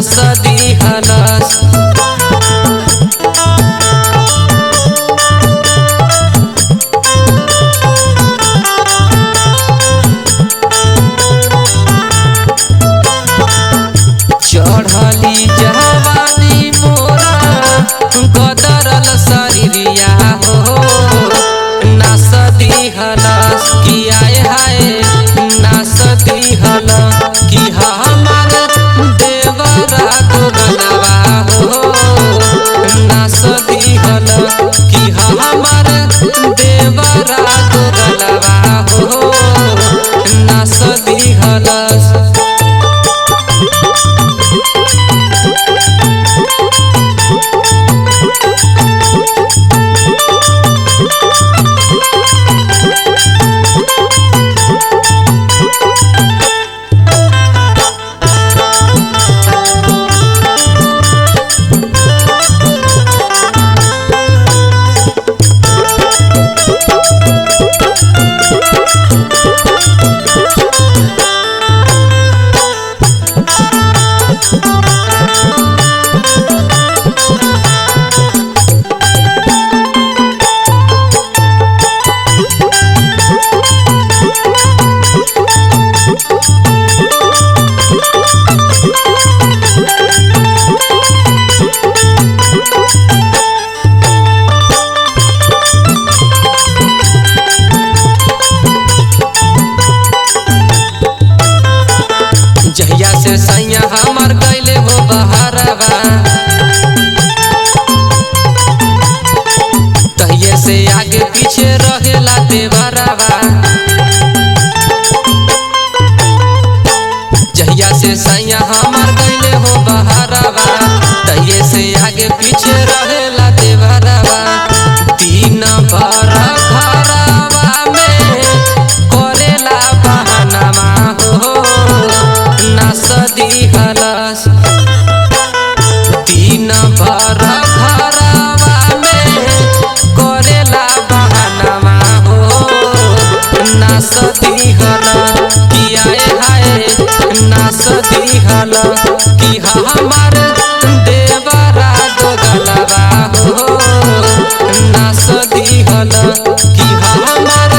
नास दिहलस। चढ़ली जवानी मोरा गदरल शरीरिया हो नास दिहलस। कि आए हाय नास दिहल कि हमार देवरा दुगलवा हो नास दिहल कि हमार देवरा दुगलवा हो नास दिहलस। जहिया से सैया हमर गइले हो बहरवा तहिए से आगे पीछे रहेला देवरवा। जहिया से सैया हमर गइले हो बहरवा तहिए से आगे पीछे रहेला देवरवा। दिन भर घरवा में करेला बहानामा हो नास दिहलस। दिन भर घरवा में करेला बहानामा हो नास दिहल। कि आए हाय नास दिहल कि हमार देवरा दुगलवा हो नास दिहल कि हमार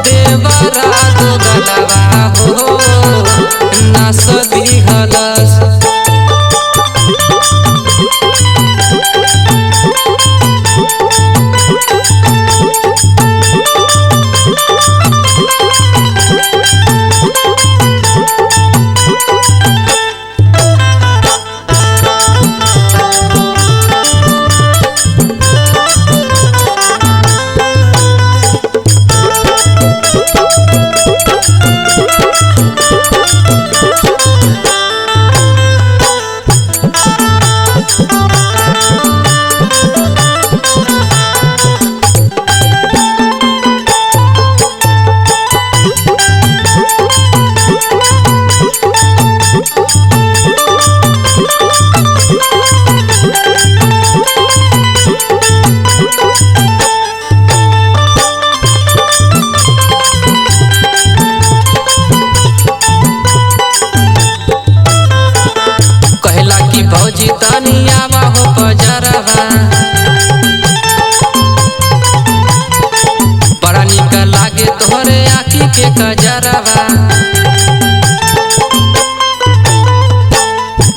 देवरा दुगलवा हो नास दिहलस। भौजी तनी आवा हो बजरवा बड़ा निक लागे तोहरे आँखी के कजरवा।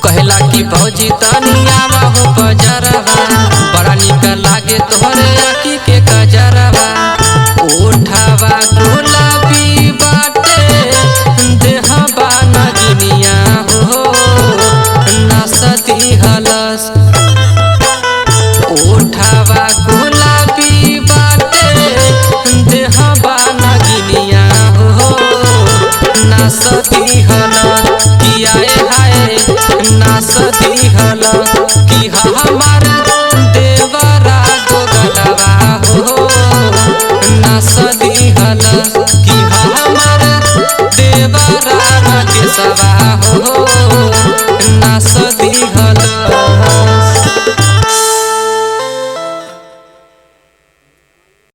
कहला कि भौजी तनी आवा हो बजरवा बड़ा निक लागे तोहरे आँखी के कजरवा। उठावा गुलाबी बाटे देहबा नगिनिया हो नास दिहलस। उठावा गुलाबी बाटे देहबा नगिनिया हो नास दिहल। कि आए हाय नास दिहल कि हमार देवरा दुगलवा हो नास दिहल कि हमार देवरा केसवा हो नास दिहल।